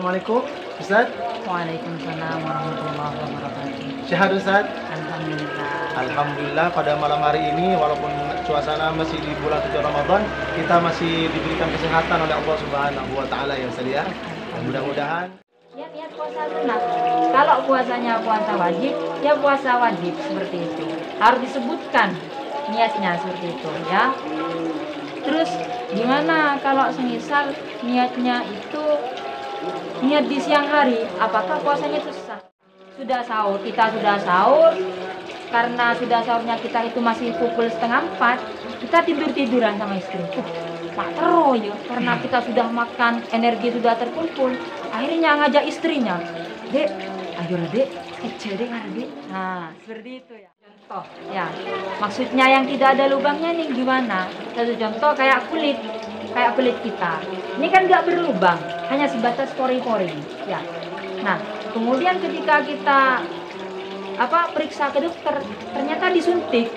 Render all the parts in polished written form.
Assalamualaikum, Ustaz. Waalaikumsalam warahmatullahi wabarakatuh. Sehat Ustaz? Alhamdulillah. Alhamdulillah pada malam hari ini walaupun suasana masih di bulan suci Ramadan, kita masih diberikan kesehatan oleh Allah Subhanahu wa taala ya Ustaz ya. Dan mudah-mudahan Niat puasa sunat. Kalau puasanya puasa wajib, ya puasa wajib seperti itu. Harus disebutkan niatnya seperti itu ya. Terus gimana kalau semisal niatnya itu niat di siang hari, apakah puasanya itu sah? Sudah sahur, kita sudah sahur, karena sudah sahurnya kita itu masih pukul 3:30, kita tiduran sama istri. Mak tero ya, karena kita sudah makan, energi sudah terkumpul. Akhirnya ngajak istrinya, Dek, ayo lah Dek, kecil Dek, Dek. Nah, seperti itu ya. Contoh, ya. Maksudnya yang tidak ada lubangnya nih gimana? Satu contoh kayak kulit kita. Ini kan nggak berlubang, hanya sebatas pori-pori. Ya. Nah, kemudian ketika kita periksa ke dokter, ternyata disuntik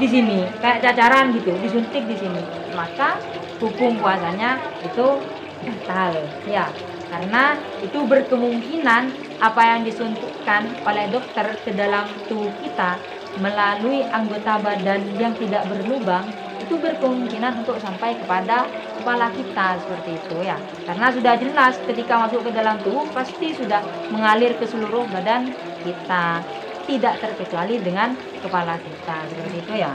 di sini, kayak cacaran gitu, disuntik di sini. Maka hukum puasanya itu batal, ya. Karena itu berkemungkinan apa yang disuntikkan oleh dokter ke dalam tubuh kita melalui anggota badan yang tidak berlubang itu berkemungkinan untuk sampai kepada kepala kita seperti itu ya. Karena sudah jelas ketika masuk ke dalam tubuh pasti sudah mengalir ke seluruh badan kita, tidak terkecuali dengan kepala kita seperti itu ya.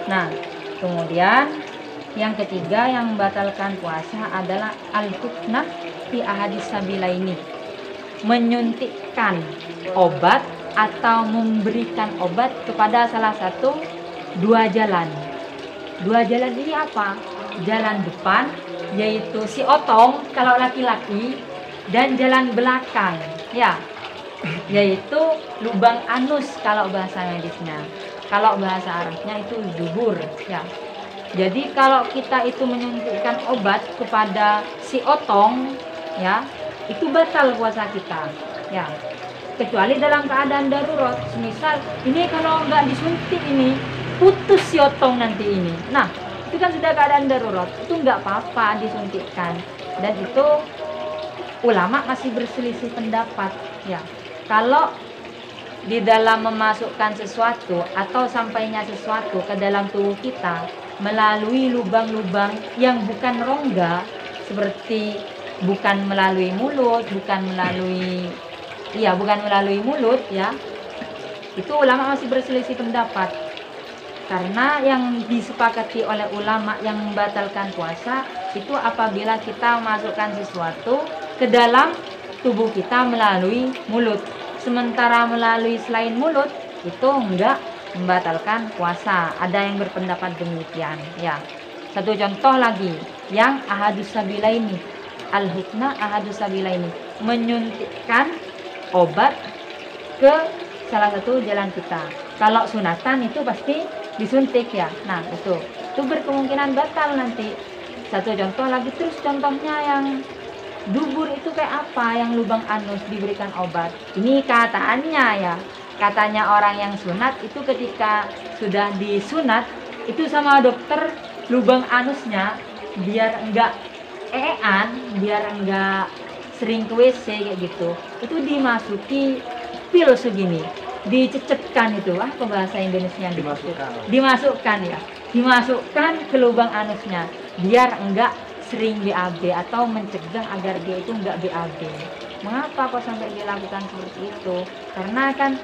Nah, kemudian yang ketiga yang membatalkan puasa adalah al-huknah fi ahadis sabilaini. Menyuntikkan obat atau memberikan obat kepada salah satu dua jalan. Dua jalan ini apa? Jalan depan yaitu si otong kalau laki-laki dan jalan belakang ya, yaitu lubang anus kalau bahasa medisnya. Kalau bahasa Arabnya itu dubur ya. Jadi kalau kita itu menyuntikkan obat kepada si otong ya, itu batal puasa kita ya. Kecuali dalam keadaan darurat, misal ini kalau nggak disuntik ini putus si otong nanti ini. Nah, itu kan sudah keadaan darurat, itu nggak apa-apa disuntikkan. Dan itu ulama masih berselisih pendapat ya. Kalau di dalam memasukkan sesuatu atau sampainya sesuatu ke dalam tubuh kita melalui lubang-lubang yang bukan rongga, seperti bukan melalui mulut, bukan melalui mulut ya. Itu ulama masih berselisih pendapat. Karena yang disepakati oleh ulama yang membatalkan puasa itu apabila kita memasukkan sesuatu ke dalam tubuh kita melalui mulut. Sementara melalui selain mulut itu enggak membatalkan puasa. Ada yang berpendapat demikian ya. Satu contoh lagi yang ahadus sabilaini, al-hukna ahadus sabilaini, menyuntikkan obat ke salah satu jalan kita. Kalau sunatan itu pasti disuntik ya. Nah, itu berkemungkinan batal nanti. Satu contoh lagi, terus contohnya yang dubur itu kayak apa, yang lubang anus diberikan obat. Ini kataannya ya, katanya orang yang sunat itu ketika sudah disunat itu sama dokter lubang anusnya biar enggak biar enggak sering ke WC kayak gitu, itu dimasuki pil segini, dicecepkan itu, bahasa Indonesia dimasukkan ya, dimasukkan ke lubang anusnya biar enggak sering BAB atau mencegah agar dia itu enggak BAB. Mengapa kok sampai dilakukan seperti itu? Karena kan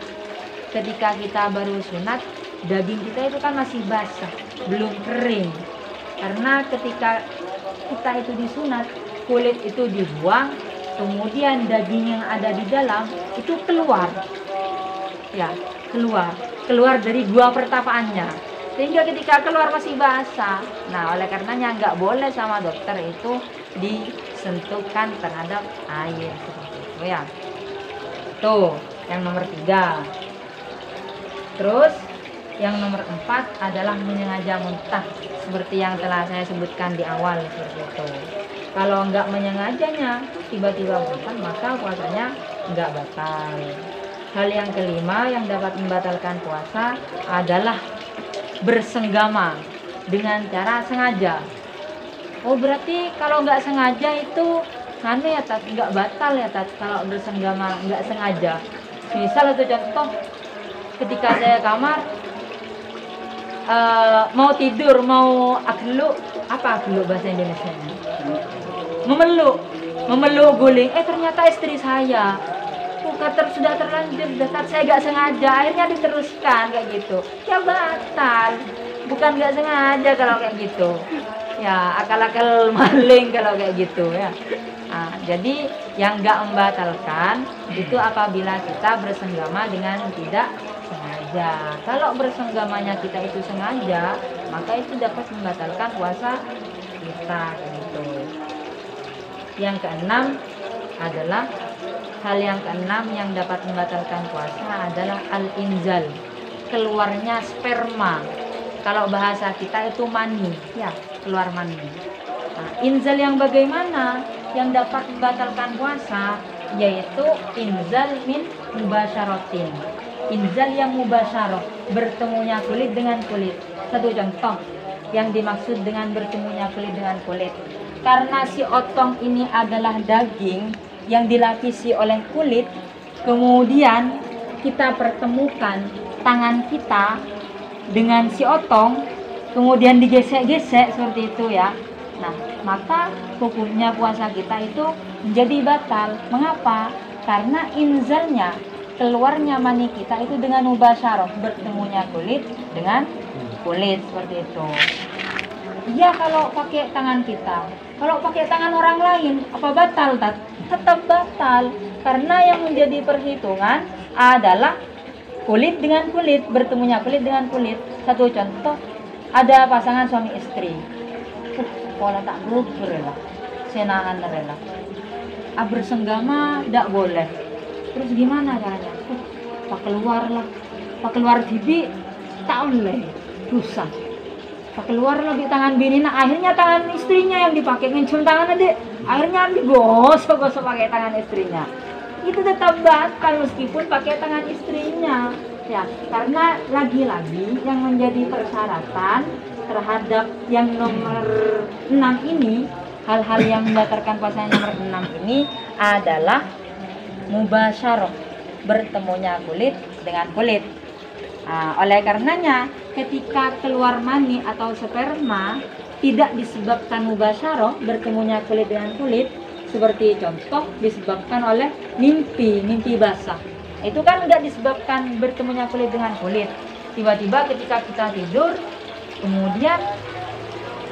ketika kita baru sunat, daging kita itu kan masih basah, belum kering. Karena ketika kita itu disunat, kulit itu dibuang, kemudian daging yang ada di dalam itu keluar. Ya, keluar dari gua pertapaannya. Sehingga ketika keluar masih basah. Nah, oleh karenanya nggak boleh sama dokter itu disentuhkan terhadap air seperti itu ya. Tuh, yang nomor 3. Terus yang nomor 4 adalah menyengaja muntah, seperti yang telah saya sebutkan di awal seperti itu. Kalau nggak menyengajanya tiba-tiba muntah, maka puasanya nggak batal. Hal yang kelima yang dapat membatalkan puasa adalah bersenggama dengan cara sengaja. Oh, berarti kalau nggak sengaja itu nganu ya Tat, nggak batal ya Tat kalau bersenggama nggak sengaja. Misal itu contoh ketika saya kamar mau tidur, mau agelu, apa agelu bahasa Indonesia? Memeluk guling, ternyata istri saya sudah terlanjur dekat, saya nggak sengaja, akhirnya diteruskan kayak gitu, ya batal, bukan nggak sengaja kalau kayak gitu, ya akal-akal maling kalau kayak gitu ya. Nah, jadi yang nggak membatalkan itu apabila kita bersenggama dengan tidak sengaja. Kalau bersenggamanya kita itu sengaja, maka itu dapat membatalkan puasa kita gitu. Yang keenam adalah yang dapat membatalkan puasa adalah al-inzal, keluarnya sperma. Kalau bahasa kita itu mani, ya, keluar mani. Nah, inzal yang bagaimana yang dapat membatalkan puasa, yaitu inzal min mubasyaratin. Inzal yang mubasyarah, bertemunya kulit dengan kulit. Satu contoh yang dimaksud dengan bertemunya kulit dengan kulit. Karena si otong ini adalah daging yang dilapisi oleh kulit, kemudian kita pertemukan tangan kita dengan si otong, kemudian digesek-gesek seperti itu ya. Nah, maka hukumnya puasa kita itu menjadi batal. Mengapa? Karena inzalnya, keluarnya mani kita itu dengan mubasyarah, bertemunya kulit dengan kulit seperti itu. Iya kalau pakai tangan kita. Kalau pakai tangan orang lain, apa batal? Tetap batal. Karena yang menjadi perhitungan adalah kulit dengan kulit, bertemunya kulit dengan kulit. Satu contoh, ada pasangan suami istri. Kalau tak gugur lah, senangan rela. Bersenggama tidak boleh. Terus gimana caranya? Pak keluar bibi tak boleh, dosa. Keluar lagi tangan bini, nah akhirnya tangan istrinya yang dipakai, ngencium tangan adik, akhirnya digosok-gosok pakai tangan istrinya. Itu tetap batal meskipun pakai tangan istrinya, ya, karena lagi-lagi yang menjadi persyaratan terhadap yang nomor 6 ini, hal-hal yang membatalkan puasa nomor 6 ini adalah mubasyarah, bertemunya kulit dengan kulit. Nah, oleh karenanya ketika keluar mani atau sperma tidak disebabkan mubasyarah, bertemunya kulit dengan kulit, seperti contoh disebabkan oleh mimpi basah, itu kan tidak disebabkan bertemunya kulit dengan kulit. Tiba-tiba ketika kita tidur kemudian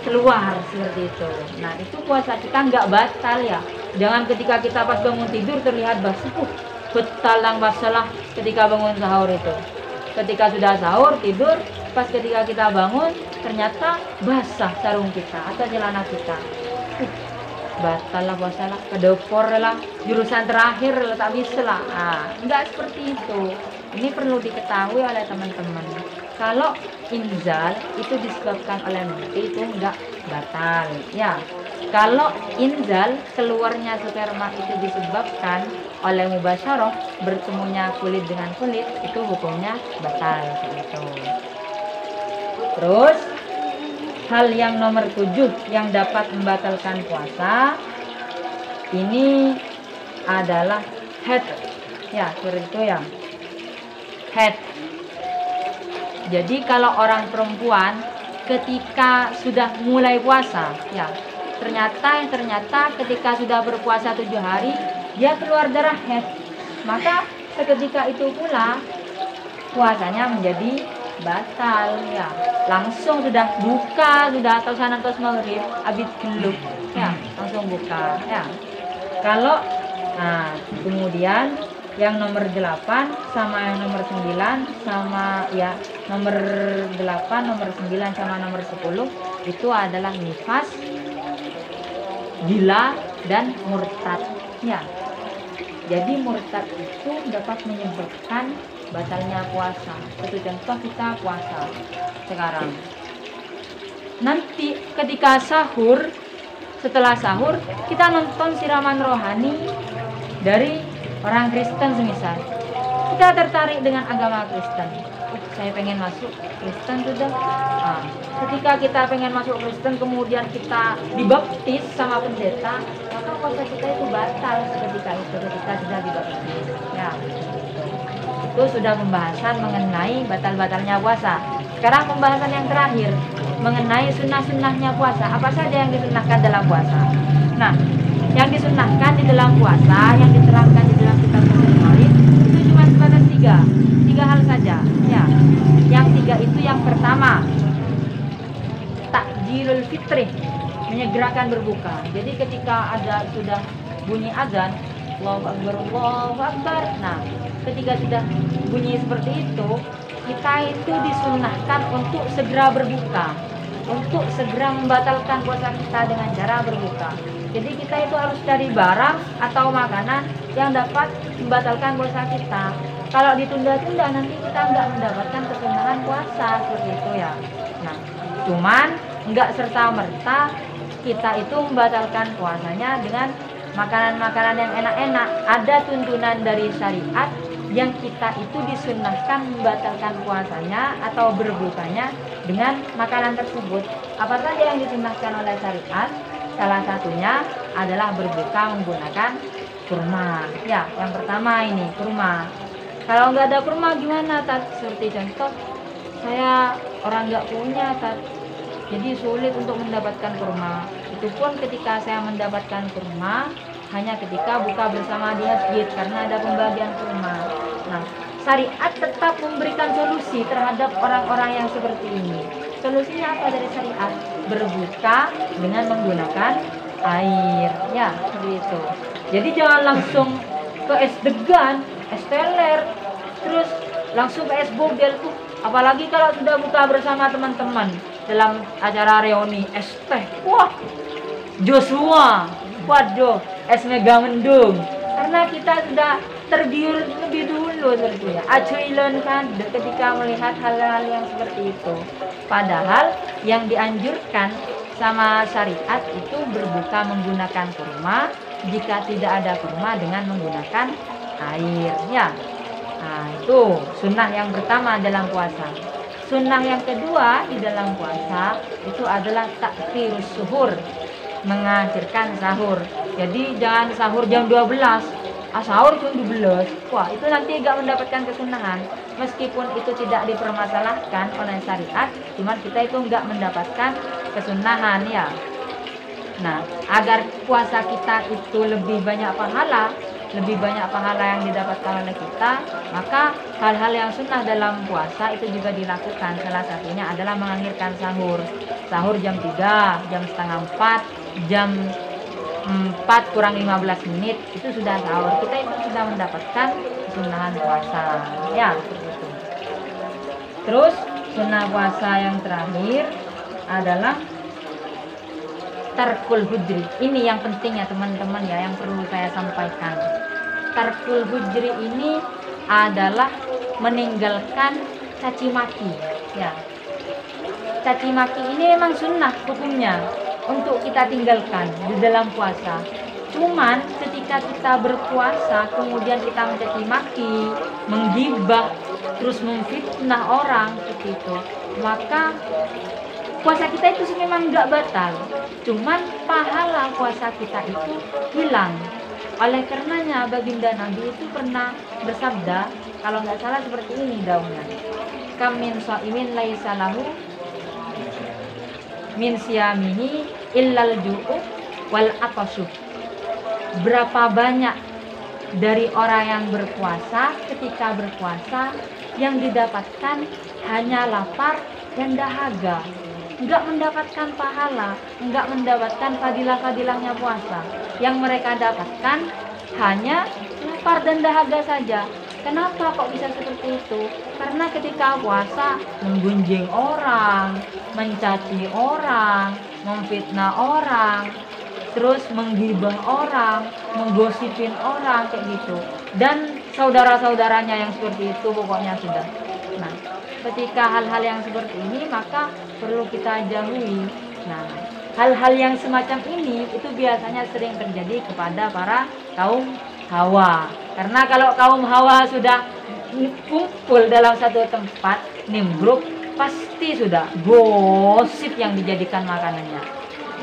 keluar seperti itu. Nah, itu puasa kita nggak batal ya. Jangan ketika kita pas bangun tidur terlihat basah, betalang basalah ketika bangun sahur itu. Ketika sudah sahur, tidur, pas ketika kita bangun, ternyata basah sarung kita atau celana kita. Batal lah puasa lah, kedopor lah, jurusan terakhir lah, tak bisa lah. Enggak seperti itu. Ini perlu diketahui oleh teman-teman. Kalau inzal itu disebabkan oleh mimpi, itu enggak batal. Ya, kalau inzal keluarnya sperma itu disebabkan oleh mubasyarah, bertemunya kulit dengan kulit, itu hukumnya batal itu. Terus hal yang nomor 7 yang dapat membatalkan puasa ini adalah haid. Ya, seperti itu ya. Haid. Jadi kalau orang perempuan ketika sudah mulai puasa, ya, ternyata ketika sudah berpuasa 7 hari dia keluar darah haid, maka seketika itu pula puasanya menjadi batal ya. Langsung sudah buka, sudah atau sana tos maghrib, abid geluk ya, langsung buka ya. Kalau kemudian yang nomor 8 sama yang nomor 9 sama ya, nomor 8, nomor 9 sama nomor 10 itu adalah nifas, gila dan murtad ya. Jadi murtad itu dapat menyebabkan batalnya puasa. Satu contoh, kita puasa sekarang, nanti ketika sahur, setelah sahur kita nonton siraman rohani dari orang Kristen semisal, kita tertarik dengan agama Kristen, saya pengen masuk Kristen sudah. Nah, ketika kita pengen masuk Kristen kemudian kita dibaptis sama pendeta, maka puasa kita itu batal ketika sudah dibaptis. Ya, itu sudah pembahasan mengenai batal-batalnya puasa. Sekarang pembahasan yang terakhir mengenai sunnah-sunnahnya puasa. Apa saja yang disunnahkan dalam puasa? Nah, yang disunnahkan di dalam puasa yang diterangkan di dalam kitab Al-Marid itu cuma sebatas tiga hal saja. Ya, yang tiga itu yang pertama takjilul fitri, menyegerakan berbuka. Jadi ketika sudah bunyi azan, Allahu Akbar, Allahu Akbar. Nah, ketika sudah bunyi seperti itu, kita itu disunnahkan untuk segera berbuka, untuk segera membatalkan puasa kita dengan cara berbuka. Jadi kita itu harus cari barang atau makanan yang dapat membatalkan puasa kita. Kalau ditunda-tunda nanti kita nggak mendapatkan kesunahan puasa seperti itu ya. Nah, cuman nggak serta-merta kita itu membatalkan puasanya dengan makanan-makanan yang enak-enak. Ada tuntunan dari syariat yang kita itu disunnahkan membatalkan puasanya atau berbukanya dengan makanan tersebut. Apa saja yang disunnahkan oleh syariat? Salah satunya adalah berbuka menggunakan kurma. Ya, yang pertama ini kurma. Kalau nggak ada kurma gimana, Tat? Seperti contoh, saya orang nggak punya, Tat. Jadi sulit untuk mendapatkan kurma. Itu pun ketika saya mendapatkan kurma hanya ketika buka bersama di masjid karena ada pembagian kurma. Nah, syariat tetap memberikan solusi terhadap orang-orang yang seperti ini. Solusinya apa dari syariat? Berbuka dengan menggunakan air. Ya, begitu. Jadi jangan langsung ke es degan, es teler, terus langsung ke es bogel. Apalagi kalau sudah buka bersama teman-teman dalam acara reuni, es teh. Wah, Joshua, waduh, es mega mendung. Karena kita sudah tergiur lebih dulu seperti ya. Acuilan kan ketika melihat hal-hal yang seperti itu. Padahal yang dianjurkan sama syariat itu berbuka menggunakan kurma, jika tidak ada kurma dengan menggunakan air ya. Nah, itu sunnah yang pertama dalam puasa. Sunnah yang kedua di dalam puasa itu adalah takhirus suhur, mengakhirkan sahur. Jadi jangan sahur jam 12, sahur jam 12. Wah, itu nanti gak mendapatkan kesunahan. Meskipun itu tidak dipermasalahkan oleh syariat, cuman kita itu gak mendapatkan kesunahan ya. Nah, agar puasa kita itu lebih banyak pahala yang didapatkan oleh kita, maka hal-hal yang sunnah dalam puasa itu juga dilakukan. Salah satunya adalah mengakhirkan sahur. Sahur jam 3, jam setengah 4, jam 4 kurang 15 menit itu sudah sahur. Kita itu sudah mendapatkan kesunahan puasa. Ya, seperti itu. Terus sunnah puasa yang terakhir adalah tarkul hujri. Ini yang penting ya teman-teman ya, yang perlu saya sampaikan. Tarkul hujri ini adalah meninggalkan caci maki ya. Caci maki ini memang sunnah hukumnya untuk kita tinggalkan di dalam puasa. Cuman ketika kita berpuasa kemudian kita mencaci maki, menggibah, terus memfitnah orang seperti itu, maka puasa kita itu memang nggak batal, cuman pahala puasa kita itu hilang. Oleh karenanya baginda Nabi itu pernah bersabda, kalau nggak salah seperti ini daunnya, kam min shaimin laisa lahu min siyamihi illal ju'u wal atasu. Berapa banyak dari orang yang berpuasa ketika berpuasa yang didapatkan hanya lapar dan dahaga, enggak mendapatkan pahala, enggak mendapatkan fadilah-fadilahnya puasa. Yang mereka dapatkan hanya lapar dan dahaga saja. Kenapa kok bisa seperti itu? Karena ketika puasa menggunjing orang, mencaci orang, memfitnah orang, terus menggibah orang, menggosipin orang kayak gitu. Dan saudara-saudaranya yang seperti itu pokoknya sudah. Nah, ketika hal-hal yang seperti ini maka perlu kita jauhi. Nah, hal-hal yang semacam ini itu biasanya sering terjadi kepada para kaum Hawa. Karena kalau kaum Hawa sudah kumpul dalam satu tempat, nimbruk, pasti sudah gosip yang dijadikan makanannya.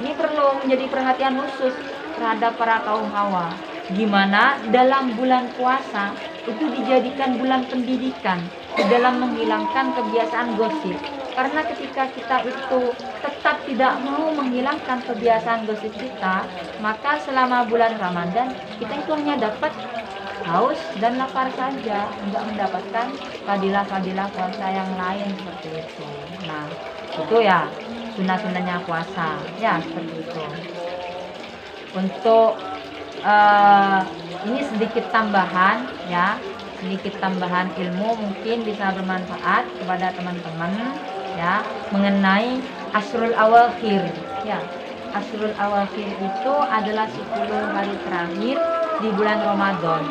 Ini perlu menjadi perhatian khusus terhadap para kaum hawa. Gimana dalam bulan puasa itu dijadikan bulan pendidikan di dalam menghilangkan kebiasaan gosip. Karena ketika kita itu tetap tidak mau menghilangkan kebiasaan gosip kita, maka selama bulan Ramadan kita itu hanya dapat haus dan lapar saja, enggak mendapatkan fadilah-fadilah puasa yang lain seperti itu. Nah, itu ya sunah-sunahnya puasa, ya seperti itu. Untuk ini sedikit tambahan, ya, sedikit tambahan ilmu mungkin bisa bermanfaat kepada teman-teman, ya, mengenai Ashrul Awakhir, ya. Ashrul Awakhir itu adalah 10 hari terakhir di bulan Ramadan.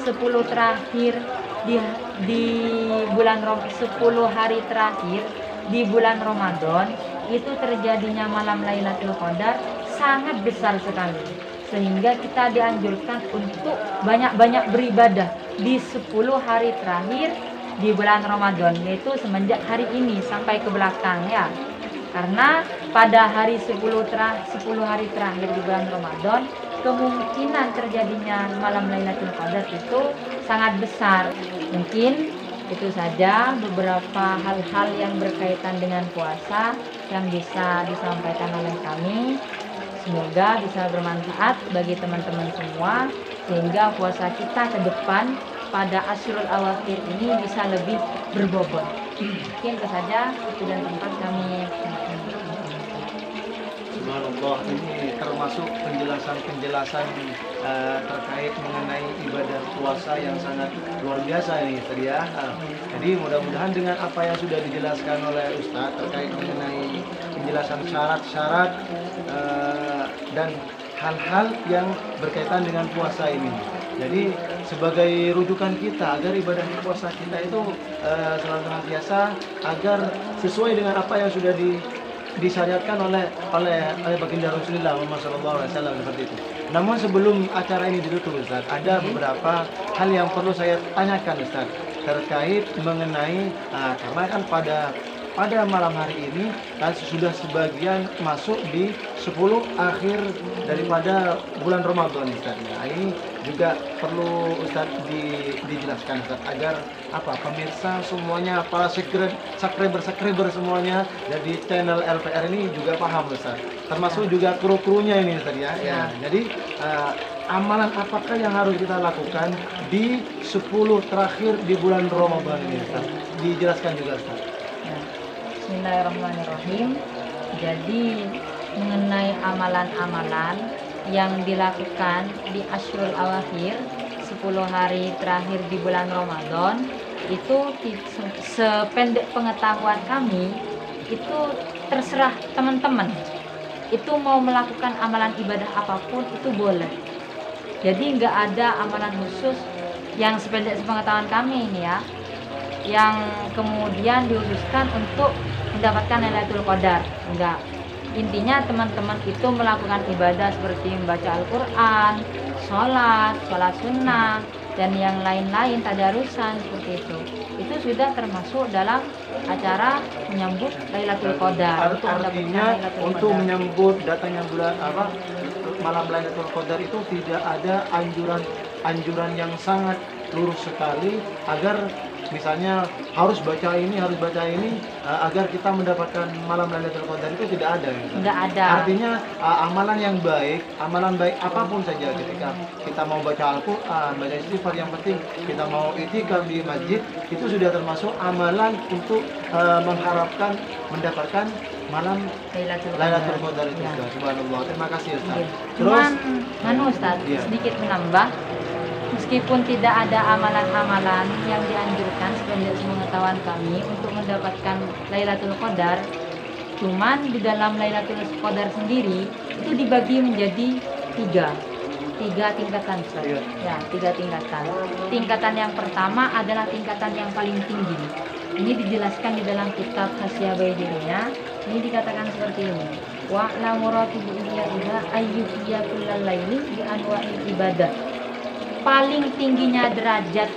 10 terakhir di bulan 10 hari terakhir di bulan Ramadan itu terjadinya malam Lailatul Qadar sangat besar sekali, sehingga kita dianjurkan untuk banyak-banyak beribadah di 10 hari terakhir di bulan Ramadan, yaitu semenjak hari ini sampai ke belakang, ya. Karena pada hari 10 hari terakhir di bulan Ramadan, kemungkinan terjadinya malam Lailatul Qadar itu sangat besar. Mungkin itu saja beberapa hal-hal yang berkaitan dengan puasa yang bisa disampaikan oleh kami. Semoga bisa bermanfaat bagi teman-teman semua, sehingga puasa kita ke depan pada Ashrul Awakhir ini bisa lebih berbobot. Mungkin itu saja waktu dan tempat kami. Subhanallah, ini termasuk penjelasan-penjelasan terkait mengenai ibadah puasa yang sangat luar biasa ini tadi ya. Jadi mudah-mudahan dengan apa yang sudah dijelaskan oleh Ustadz terkait mengenai penjelasan syarat-syarat dan hal-hal yang berkaitan dengan puasa ini. Jadi sebagai rujukan kita agar ibadah puasa kita itu senantiasa agar sesuai dengan apa yang sudah disyariatkan oleh baginda Rasulullah Muhammad SAW seperti itu. Namun sebelum acara ini ditutup, Ustaz, ada beberapa hal yang perlu saya tanyakan, Ustaz, terkait mengenai karena kan pada malam hari ini kan sudah sebagian masuk di 10 akhir daripada bulan Ramadan, Ustaz. Nah, ini juga perlu Ustaz dijelaskan, Ustaz, agar pemirsa semuanya, para subscriber semuanya dari channel LPR ini juga paham, Ustaz. Termasuk juga kru-krunya ini, Ustaz, ya. Jadi amalan apakah yang harus kita lakukan di 10 terakhir di bulan Ramadan ini, Ustaz? Dijelaskan juga, Ustaz. Bismillahirrahmanirrahim. Jadi mengenai amalan-amalan yang dilakukan di Ashrul Awakhir 10 hari terakhir di bulan Ramadan itu sependek pengetahuan kami itu terserah teman-teman. Itu mau melakukan amalan ibadah apapun itu boleh. Jadi nggak ada amalan khusus yang sependek pengetahuan kami ini ya, yang kemudian diususkan untuk mendapatkan Lailatul Qadar. Enggak. Intinya teman-teman itu melakukan ibadah seperti membaca Al-Quran, sholat sunnah, dan yang lain-lain, tadarusan seperti itu. Itu sudah termasuk dalam acara menyambut Lailatul Qadar. Artinya untuk menyambut datangnya bulan malam Lailatul Qadar itu tidak ada anjuran yang sangat lurus sekali agar misalnya harus baca ini agar kita mendapatkan malam Lailatul Qadar, itu tidak ada. Tidak ada. Artinya amalan baik apapun saja, ketika kita mau baca Al-Qur'an, baca istighfar, yang penting kita mau i'tikaf di masjid, itu sudah termasuk amalan untuk mengharapkan mendapatkan malam Lailatul Qadar itu. Ya. Subhanallah. Terima kasih, Ustaz. Ya. Cuman Ustaz, sedikit menambah. Meskipun tidak ada amalan-amalan yang dianjurkan sependek pengetahuan kami untuk mendapatkan Lailatul Qadar, cuman di dalam Lailatul Qadar sendiri itu dibagi menjadi tiga tingkatan, Ustaz. Ya, 3 tingkatan. Tingkatan yang pertama adalah tingkatan yang paling tinggi. Ini dijelaskan di dalam kitab Hasyiah Baydirinya. Ini dikatakan seperti ini. Wa la muratibu illa ayyuhiyya kullal laili bi anwa'il ibadah. Paling tingginya derajat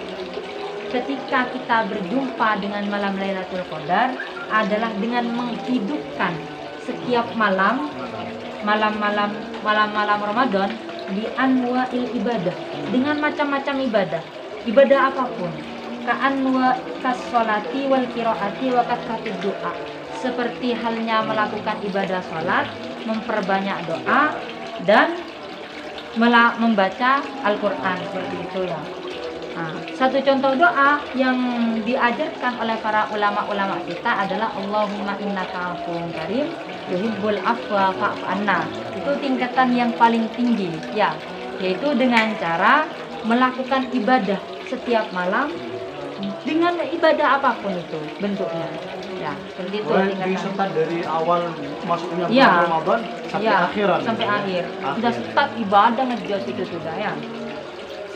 ketika kita berjumpa dengan malam Lailatul Qadar adalah dengan menghidupkan setiap malam-malam Ramadan di anwa'il ibadah, dengan macam-macam ibadah apapun, ka'anwa kas-sholati wal qiraati wa kasratid doa, seperti halnya melakukan ibadah sholat, memperbanyak doa, dan membaca Al-Quran, seperti itu ya. Nah, satu contoh doa yang diajarkan oleh para ulama-ulama kita adalah Allahumma innaka afuwwun karim yuhibbul afwa fa'fu anna. Itu tingkatan yang paling tinggi ya, yaitu dengan cara melakukan ibadah setiap malam dengan ibadah apapun itu bentuknya. Ya, seperti itu tingkatan dari awal masuknya bulan ya, Ramadan sampai ya, akhiran. Sampai akhir. Sudah start ibadah ngejos itu sudah ya.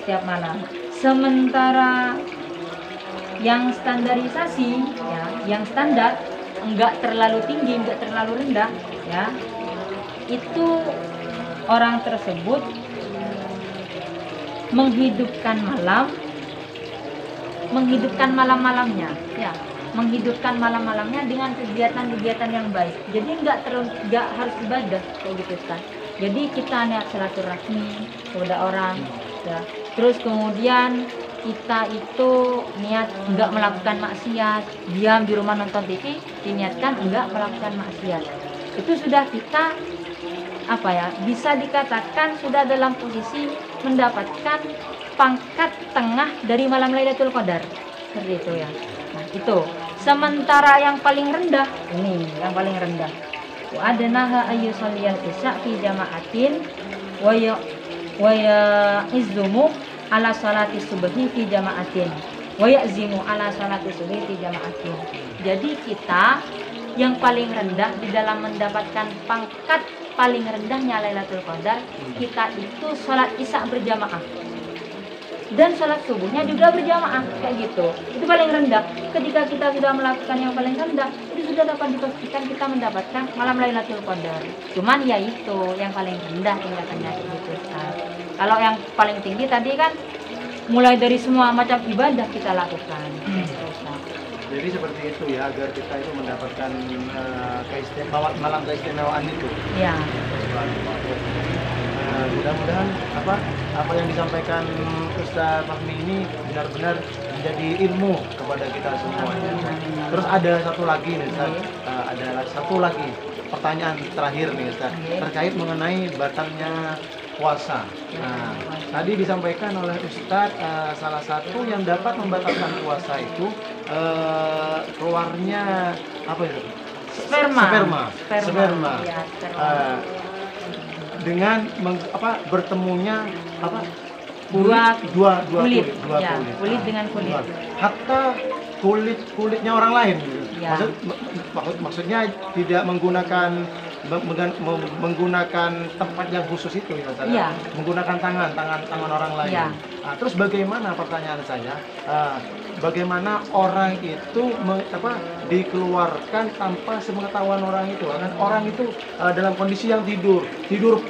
Setiap malam. Sementara yang standarisasi ya, yang standar enggak terlalu tinggi, enggak terlalu rendah ya. Itu orang tersebut menghidupkan malam-malamnya ya, menghidupkan malam-malamnya dengan kegiatan-kegiatan yang baik. Jadi enggak harus ibadah kayak gitu kan. Jadi kita niat silaturahmi kepada orang ya. Terus kemudian kita itu niat enggak melakukan maksiat, diam di rumah nonton TV, diniatkan enggak melakukan maksiat. Itu sudah kita bisa dikatakan sudah dalam posisi mendapatkan pangkat tengah dari malam Lailatul Qadar. Seperti itu ya. Nah, itu. Sementara yang paling rendah, ini yang paling rendah. Wa adnaha ayyusalliyal isya fi jama'atin wa izzumu ala salati subhi fi jama'atin wa ya'zimu ala salati subhi fi jama'atin. Jadi kita yang paling rendah di dalam mendapatkan pangkat paling rendahnya Lailatul Qadar, kita itu sholat isya berjamaah dan sholat subuhnya juga berjamaah kayak gitu. Itu paling rendah. Ketika kita sudah melakukan yang paling rendah, itu sudah dapat dipastikan kita mendapatkan malam Lailatul Qadar. Cuman ya itu yang paling rendah tingkatannya gitu. Kalau yang paling tinggi tadi kan mulai dari semua macam ibadah kita lakukan. Jadi seperti itu ya, agar kita itu mendapatkan malam keistimewaan itu. Ya. Mudah-mudahan apa yang disampaikan Ustaz Fahmi ini benar-benar menjadi ilmu kepada kita semua. Terus ada satu lagi nih Ustaz, ada satu lagi pertanyaan terakhir nih Ustaz, terkait mengenai batalnya puasa. Nah, tadi disampaikan oleh Ustaz salah satu yang dapat membatalkan puasa itu keluarnya apa itu? Sperma. Ya, sperma. Dengan bertemunya dua kulit dengan kulit. Hatta kulitnya orang lain. Ya. Maksudnya tidak menggunakan tempat yang khusus itu ya. Menggunakan tangan orang lain. Ya. Nah, terus bagaimana, pertanyaan saya, bagaimana orang itu dikeluarkan tanpa sepengetahuan orang itu? Kan orang itu dalam kondisi yang tidur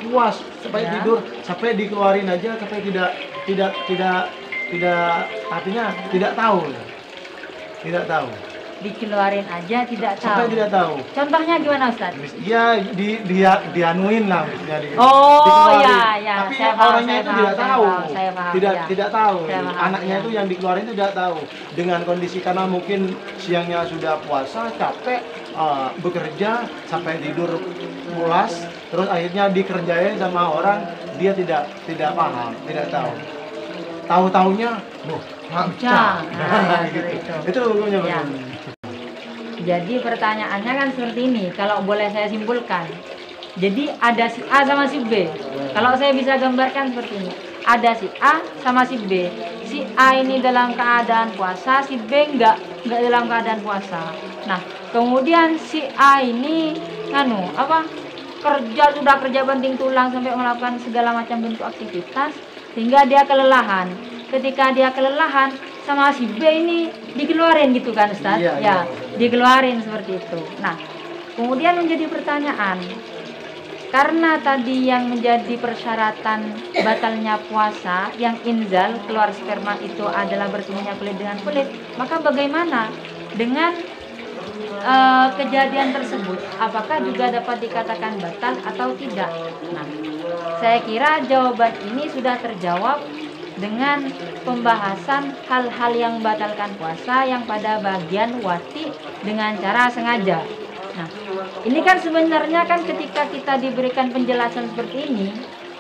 puas tidur sampai dikeluarin aja sampai tidak artinya tidak tahu. Dikeluarin aja tidak tahu. Sampai tidak tahu. Contohnya gimana Ustaz? Ya dianuin lah misalnya. Ya. Tapi orangnya itu tidak tahu. Tidak tahu. Anaknya itu yang dikeluarin itu tidak tahu. Dengan kondisi karena mungkin siangnya sudah puasa, capek, bekerja sampai tidur pulas, terus akhirnya dikerjain sama orang, dia tidak paham, tidak tahu. Tahu-taunya, Nah, gitu. Itu hukumnya ya. Jadi pertanyaannya kan seperti ini, kalau boleh saya simpulkan. Jadi ada si A sama si B. Kalau saya bisa gambarkan seperti ini, ada si A sama si B. Si A ini dalam keadaan puasa, si B enggak dalam keadaan puasa. Nah, kemudian si A ini kerja banting tulang sampai melakukan segala macam bentuk aktivitas sehingga dia kelelahan. Ketika dia kelelahan, sama si B ini dikeluarin gitu kan Ustaz? Iya. Dikeluarin seperti itu. Nah, kemudian menjadi pertanyaan, karena tadi yang menjadi persyaratan batalnya puasa, yang inzal keluar sperma itu adalah bertemunya kulit dengan kulit, maka bagaimana dengan kejadian tersebut? Apakah juga dapat dikatakan batal atau tidak? Nah, saya kira jawaban ini sudah terjawab dengan pembahasan hal-hal yang membatalkan puasa yang pada bagian wati dengan cara sengaja. Nah, ini kan sebenarnya kan ketika kita diberikan penjelasan seperti ini,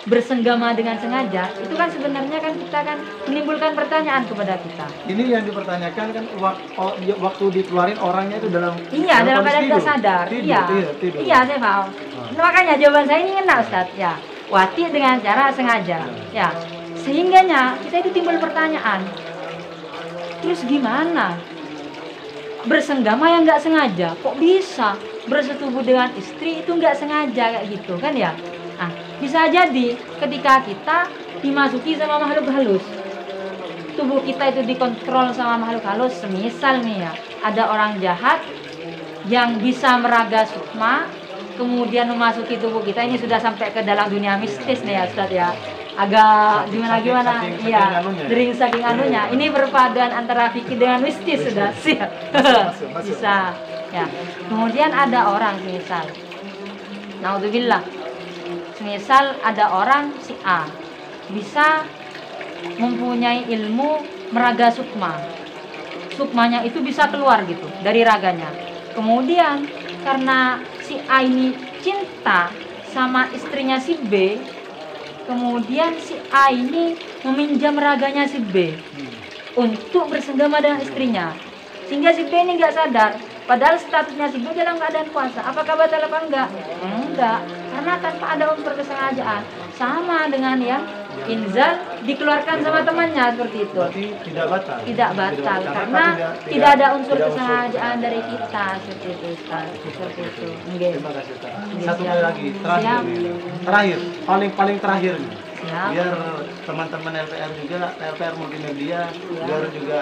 bersenggama dengan sengaja, itu kan sebenarnya kan kita kan menimbulkan pertanyaan kepada kita. Ini yang dipertanyakan kan waktu dikeluarin orangnya itu dalam Dalam keadaan tidak sadar. Tidur. Iya, saya paham. Makanya jawaban saya ini kena, Ustaz. Ya, wati dengan cara sengaja. Ya, sehingganya kita itu timbul pertanyaan. Terus gimana? Bersenggama yang nggak sengaja, kok bisa bersetubuh dengan istri itu nggak sengaja kayak gitu kan ya? Nah, bisa jadi ketika kita dimasuki sama makhluk halus, tubuh kita itu dikontrol sama makhluk halus. Semisal nih ya, ada orang jahat yang bisa meraga sukma, kemudian memasuki tubuh kita. Ini sudah sampai ke dalam dunia mistis nih ya Ustaz ya. Agak gimana iya, dari saking anunya. Ini perpaduan antara fikih dengan mistis sudah siap. Bisa ya. Kemudian ada orang misal, naudzubillah, misal ada orang si A bisa mempunyai ilmu meraga sukma, sukmanya itu bisa keluar gitu dari raganya. Kemudian karena si A ini cinta sama istrinya si B, kemudian si A ini meminjam raganya si B untuk bersenggama dengan istrinya, sehingga si B ini nggak sadar. Padahal statusnya si B dalam keadaan puasa. Apakah batal apa enggak? Enggak, karena tanpa ada unsur kesengajaan. Sama dengan yang inzal dikeluarkan sama temannya seperti itu. Berarti tidak batal. Tidak batal karena tidak ada unsur kesengajaan dari kita seperti itu, Ustaz. Seperti itu. Nggih. Terima kasih, Ustaz. Satu kali lagi terakhir, paling terakhir nih. Biar teman-teman LPR juga, LPR multimedia, biar juga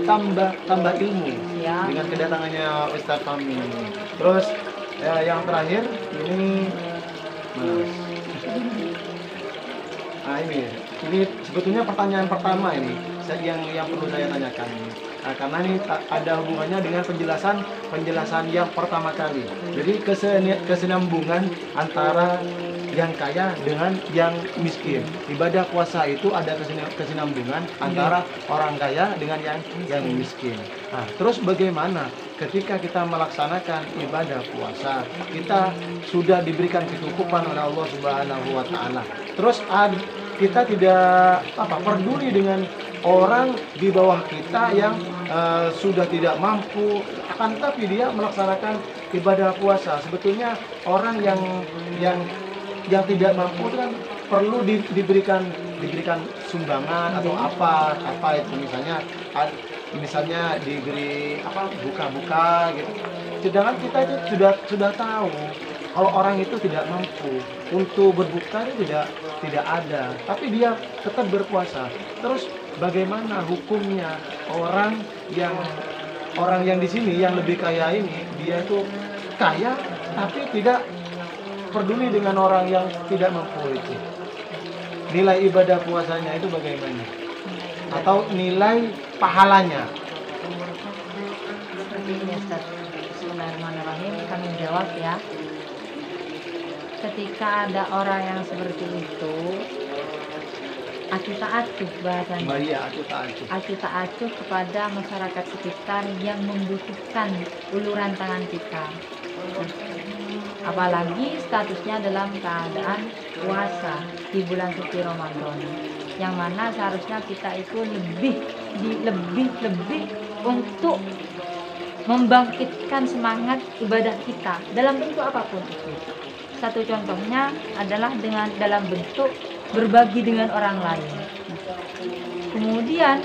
tambah ilmu dengan kedatangannya Ustaz Fahmi. Terus yang terakhir ini nah ini sebetulnya pertanyaan pertama ini yang perlu saya tanyakan, karena ini ada hubungannya dengan penjelasan yang pertama kali. Jadi kesinambungan antara yang kaya dengan yang miskin. Ibadah puasa itu ada kesinambungan antara orang kaya dengan yang miskin. Nah, terus bagaimana ketika kita melaksanakan ibadah puasa, kita sudah diberikan kecukupan oleh Allah Subhanahu wa taala. Terus kita tidak peduli dengan orang di bawah kita yang sudah tidak mampu, akan tapi dia melaksanakan ibadah puasa. Sebetulnya orang yang tidak mampu itu kan perlu diberikan sumbangan atau apa itu, misalnya diberi buka-buka gitu. Sedangkan kita itu sudah tahu kalau orang itu tidak mampu untuk berbuka, itu tidak ada, tapi dia tetap berpuasa. Terus bagaimana hukumnya orang yang di sini yang lebih kaya ini, dia itu kaya tapi tidak peduli dengan orang yang tidak mampu itu? Nilai ibadah puasanya itu bagaimana? Atau nilai pahalanya? Seperti ini Ustaz. Bismillahirrahmanirrahim. Kami jawab ya. Ketika ada orang yang seperti itu, acuh-acuh bahasanya. Acuh-acuh kepada masyarakat sekitar yang membutuhkan uluran tangan kita. Apalagi statusnya dalam keadaan puasa di bulan suci Ramadan, yang mana seharusnya kita itu lebih untuk membangkitkan semangat ibadah kita dalam bentuk apapun itu. Satu contohnya adalah dalam bentuk berbagi dengan orang lain. Kemudian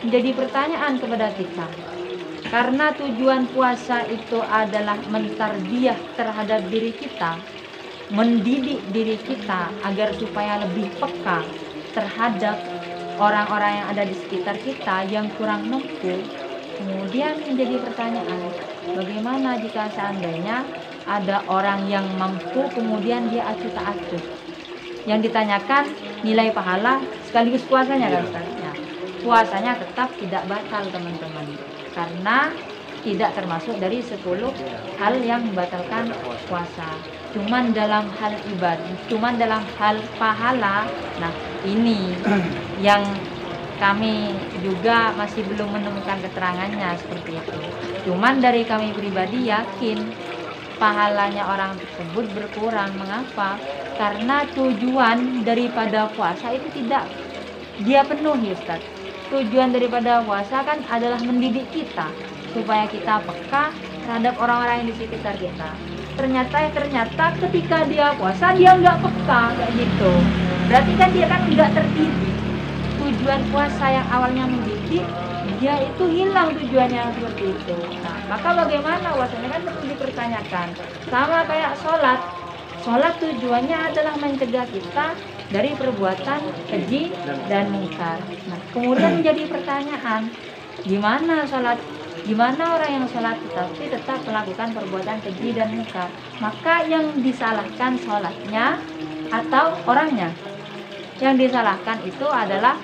menjadi pertanyaan kepada kita, karena tujuan puasa itu adalah mentarbiyah terhadap diri kita, mendidik diri kita agar supaya lebih peka terhadap orang-orang yang ada di sekitar kita yang kurang mampu. Kemudian menjadi pertanyaan, bagaimana jika seandainya ada orang yang mampu kemudian dia acuh tak acuh. Yang ditanyakan nilai pahala sekaligus puasanya kan Ustaz? Ya, puasanya tetap tidak batal teman-teman, karena tidak termasuk dari 10 hal yang membatalkan puasa. Cuman dalam hal ibadah, cuman dalam hal pahala, nah ini yang kami juga masih belum menemukan keterangannya seperti itu. Cuman dari kami pribadi yakin pahalanya orang tersebut berkurang. Mengapa? Karena tujuan daripada puasa itu tidak dia penuhi, Ustaz. Tujuan daripada puasa kan adalah mendidik kita supaya kita peka terhadap orang-orang yang di sekitar kita. Ternyata ketika dia puasa dia nggak peka kayak gitu. Berarti kan dia kan nggak terdidik. Tujuan puasa yang awalnya mendidik, dia itu hilang tujuannya seperti itu. Nah, maka bagaimana puasanya kan perlu dipertanyakan. Sama kayak sholat. Sholat tujuannya adalah mencegah kita dari perbuatan keji dan mungkar. Nah, kemudian menjadi pertanyaan, gimana orang yang sholat tetapi tetap melakukan perbuatan keji dan mungkar? Maka yang disalahkan sholatnya atau orangnya? Yang disalahkan itu adalah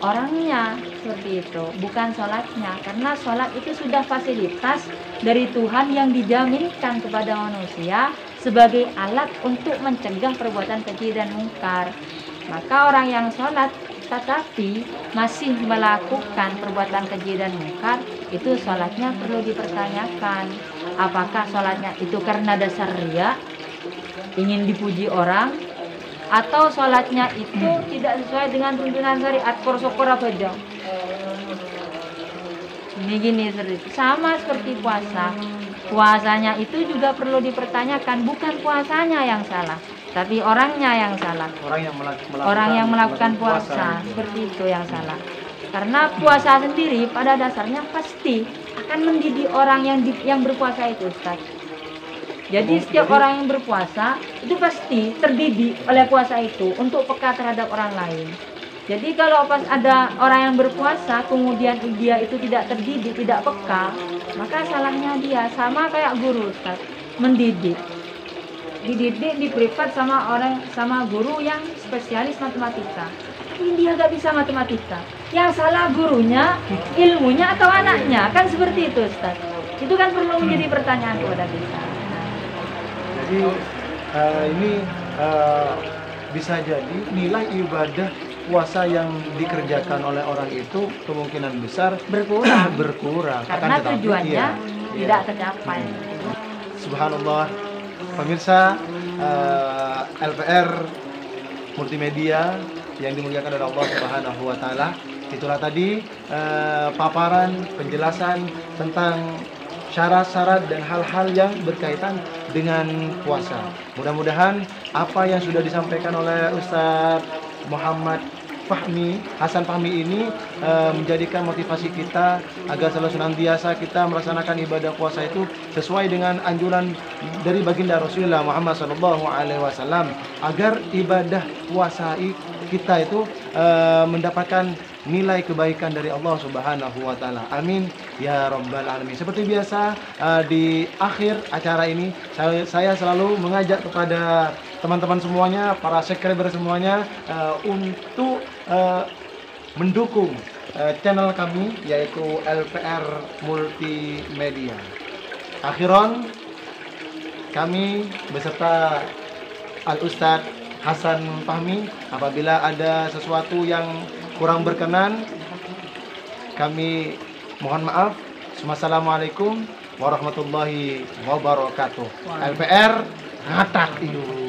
orangnya, seperti itu, bukan sholatnya. Karena sholat itu sudah fasilitas dari Tuhan yang dijaminkan kepada manusia sebagai alat untuk mencegah perbuatan keji dan mungkar. Maka orang yang sholat tetapi masih melakukan perbuatan keji dan mungkar, itu sholatnya perlu dipertanyakan. Apakah sholatnya itu karena dasar riya, ingin dipuji orang, atau sholatnya itu tidak sesuai dengan tuntunan syariat, korosokora bajang. Gini sama seperti puasa. Puasanya itu juga perlu dipertanyakan, bukan puasanya yang salah, tapi orangnya yang salah. Orang yang melakukan puasa seperti itu yang salah. Karena puasa sendiri pada dasarnya pasti akan mendidik orang yang berpuasa itu, Ustaz. Jadi setiap orang yang berpuasa itu pasti terdidik oleh puasa itu untuk peka terhadap orang lain. Jadi kalau pas ada orang yang berpuasa kemudian dia itu tidak terdidik, tidak peka, maka salahnya dia. Sama kayak guru, Ustaz, mendidik. Dididik di privat sama guru yang spesialis matematika. Tapi dia gak bisa matematika. Yang salah gurunya, ilmunya atau anaknya? Kan seperti itu, Ustaz. Itu kan perlu menjadi pertanyaan kepada kita. Jadi ini bisa jadi nilai ibadah puasa yang dikerjakan oleh orang itu kemungkinan besar berkurang karena tujuannya tidak tercapai. Subhanallah, pemirsa LPR Multimedia yang dimuliakan oleh Allah Subhanahu wa taala, itulah tadi paparan penjelasan tentang syarat-syarat dan hal-hal yang berkaitan dengan puasa. Mudah-mudahan apa yang sudah disampaikan oleh Ustadz Muhammad Hasan Fahmi ini menjadikan motivasi kita agar selalu senantiasa kita melaksanakan ibadah puasa itu sesuai dengan anjuran dari baginda Rasulullah Muhammad SAW, agar ibadah puasa kita itu mendapatkan nilai kebaikan dari Allah Subhanahu wa taala. Amin ya rabbal alamin. Seperti biasa di akhir acara ini saya selalu mengajak kepada teman-teman semuanya, para subscriber semuanya untuk mendukung channel kami yaitu LPR Multimedia. Akhiran, kami beserta Al-Ustadz Hasan Fahmi, apabila ada sesuatu yang kurang berkenan, kami mohon maaf. Wassalamualaikum warahmatullahi wabarakatuh. LPR ngatak itu.